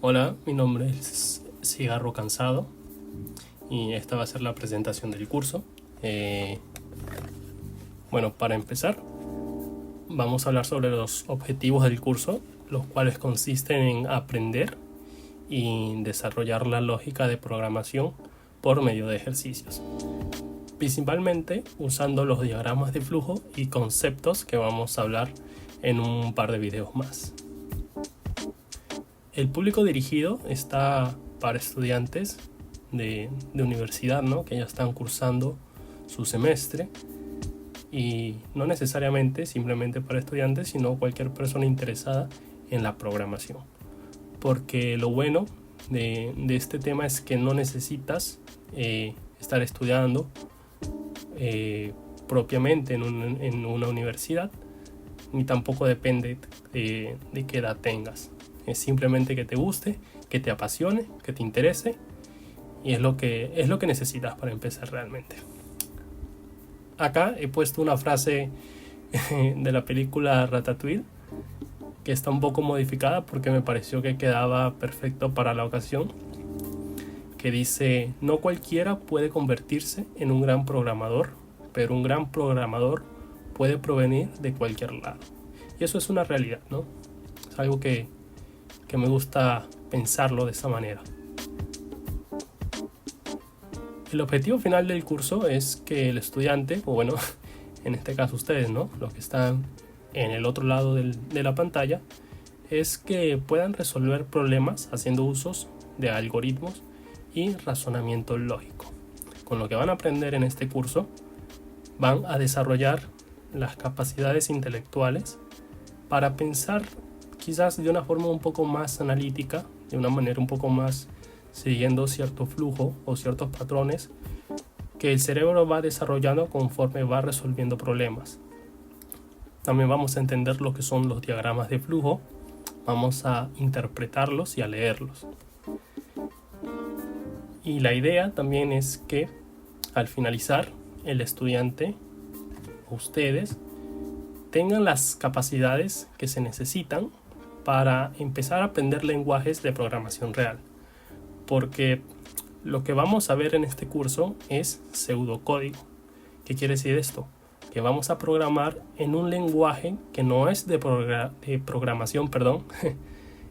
Hola, mi nombre es Cigarro Cansado y esta va a ser la presentación del curso. Para empezar, vamos a hablar sobre los objetivos del curso, los cuales consisten en aprender y desarrollar la lógica de programación por medio de ejercicios, principalmente usando los diagramas de flujo y conceptos que vamos a hablar en un par de videos más. El público dirigido está para estudiantes de universidad, ¿no? Que ya están cursando su semestre, y no necesariamente simplemente para estudiantes, sino cualquier persona interesada en la programación, porque lo bueno de este tema es que no necesitas estar estudiando propiamente en una universidad, ni tampoco depende de qué edad tengas. Es simplemente que te guste, que te apasione, que te interese, y es lo que necesitas para empezar realmente. Acá he puesto una frase de la película Ratatouille, que está un poco modificada porque me pareció que quedaba perfecto para la ocasión, que dice: no cualquiera puede convertirse en un gran programador, pero un gran programador puede provenir de cualquier lado. Y eso es una realidad, ¿no? Es algo que me gusta pensarlo de esa manera. El objetivo final del curso es que el estudiante, o bueno, en este caso ustedes, ¿no? Los que están en el otro lado de la pantalla, es que puedan resolver problemas haciendo usos de algoritmos y razonamiento lógico. Con lo que van a aprender en este curso, van a desarrollar las capacidades intelectuales para pensar quizás de una forma un poco más analítica, de una manera un poco más siguiendo cierto flujo o ciertos patrones que el cerebro va desarrollando conforme va resolviendo problemas. También vamos a entender lo que son los diagramas de flujo, vamos a interpretarlos y a leerlos. Y la idea también es que al finalizar, el estudiante o ustedes tengan las capacidades que se necesitan para empezar a aprender lenguajes de programación real, porque lo que vamos a ver en este curso es pseudocódigo. ¿Qué quiere decir esto? Que vamos a programar en un lenguaje que no es de programación,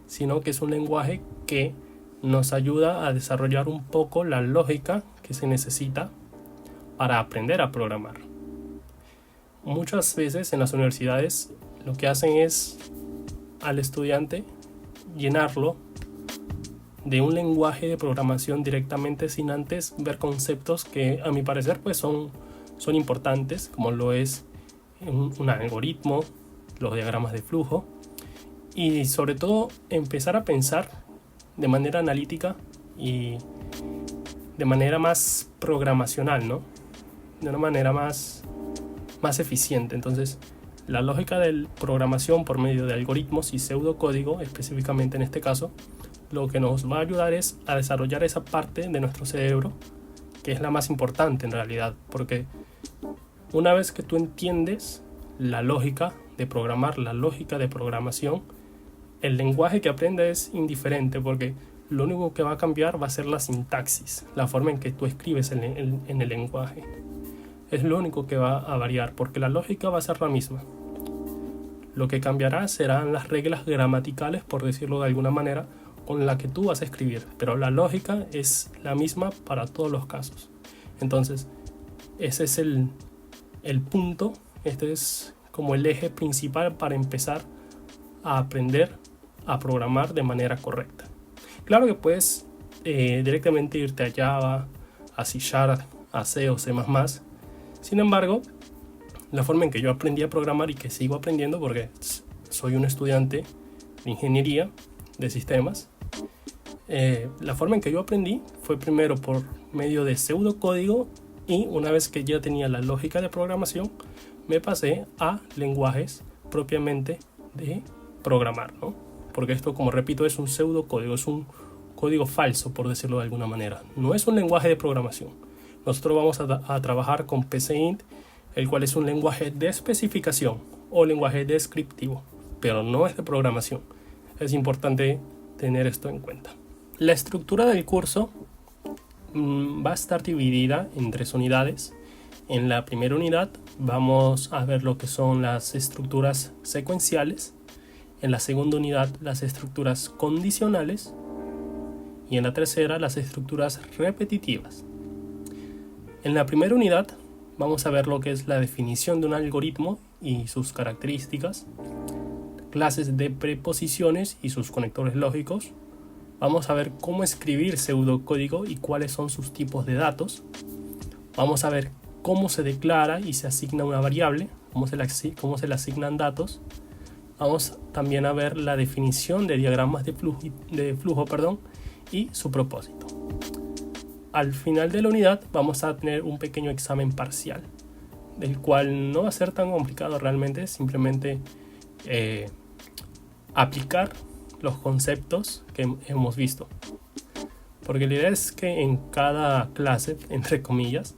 sino que es un lenguaje que nos ayuda a desarrollar un poco la lógica que se necesita para aprender a programar. Muchas veces en las universidades lo que hacen es al estudiante llenarlo de un lenguaje de programación directamente sin antes ver conceptos que a mi parecer pues son importantes, como lo es un algoritmo, los diagramas de flujo, y sobre todo empezar a pensar de manera analítica y de manera más programacional, ¿no? De una manera más eficiente. Entonces, la lógica de programación por medio de algoritmos y pseudocódigo, específicamente en este caso, lo que nos va a ayudar es a desarrollar esa parte de nuestro cerebro que es la más importante en realidad, porque una vez que tú entiendes la lógica de programar, la lógica de programación, el lenguaje que aprendes es indiferente, porque lo único que va a cambiar va a ser la sintaxis, la forma en que tú escribes en el lenguaje. Es lo único que va a variar, porque la lógica va a ser la misma. Lo que cambiará serán las reglas gramaticales, por decirlo de alguna manera, con la que tú vas a escribir, pero la lógica es la misma para todos los casos. Entonces, ese es el punto, este es como el eje principal para empezar a aprender a programar de manera correcta. Claro que puedes directamente irte a Java, a C#, a C o C++. Sin embargo, la forma en que yo aprendí a programar y que sigo aprendiendo, porque soy un estudiante de ingeniería de sistemas, la forma en que yo aprendí fue primero por medio de pseudocódigo, y una vez que ya tenía la lógica de programación, me pasé a lenguajes propiamente de programar, ¿no? Porque esto, como repito, es un pseudocódigo, es un código falso, por decirlo de alguna manera. No es un lenguaje de programación. Nosotros vamos a trabajar con PCInt, el cual es un lenguaje de especificación o lenguaje descriptivo, pero no es de programación. Es importante tener esto en cuenta. La estructura del curso va a estar dividida en 3 unidades. En la primera unidad vamos a ver lo que son las estructuras secuenciales. En la segunda unidad las estructuras condicionales. Y en la tercera las estructuras repetitivas. En la primera unidad vamos a ver lo que es la definición de un algoritmo y sus características, clases de preposiciones y sus conectores lógicos. Vamos a ver cómo escribir pseudocódigo y cuáles son sus tipos de datos. Vamos a ver cómo se declara y se asigna una variable, cómo se le asignan datos. Vamos también a ver la definición de diagramas de flujo y su propósito. Al final de la unidad vamos a tener un pequeño examen parcial, del cual no va a ser tan complicado realmente, simplemente aplicar los conceptos que hemos visto. Porque la idea es que en cada clase, entre comillas,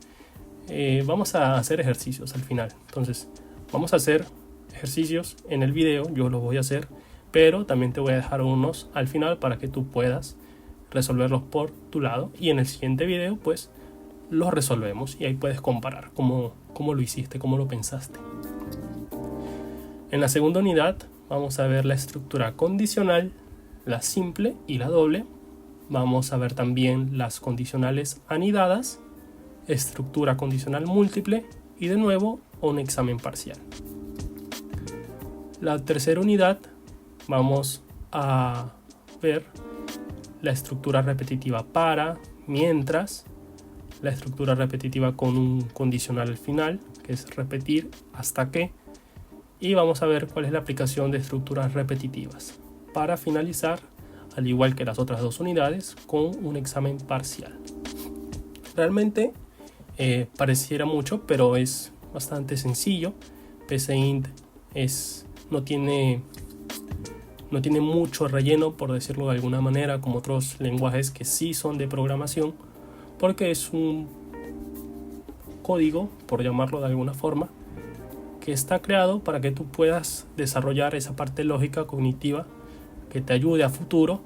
vamos a hacer ejercicios al final. Entonces, vamos a hacer ejercicios en el video, yo los voy a hacer, pero también te voy a dejar unos al final para que tú puedas resolverlos por tu lado. Y en el siguiente video, pues, los resolvemos y ahí puedes comparar cómo lo hiciste, cómo lo pensaste. En la segunda unidad vamos a ver la estructura condicional, la simple y la doble. Vamos a ver también las condicionales anidadas, estructura condicional múltiple y de nuevo un examen parcial. La tercera unidad vamos a ver la estructura repetitiva para, mientras, la estructura repetitiva con un condicional al final, que es repetir hasta que, y vamos a ver cuál es la aplicación de estructuras repetitivas, para finalizar, al igual que las otras 2 unidades, con un examen parcial. Realmente pareciera mucho, pero es bastante sencillo. PCInt no tiene mucho relleno, por decirlo de alguna manera, como otros lenguajes que sí son de programación, porque es un código, por llamarlo de alguna forma, que está creado para que tú puedas desarrollar esa parte lógica cognitiva que te ayude a futuro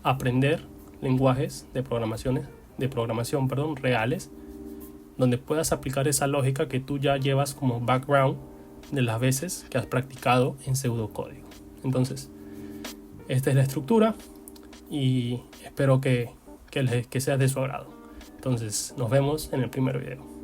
a aprender lenguajes de programación reales, donde puedas aplicar esa lógica que tú ya llevas como background de las veces que has practicado en pseudocódigo. Entonces, esta es la estructura y espero que sea de su agrado. Entonces, nos vemos en el primer video.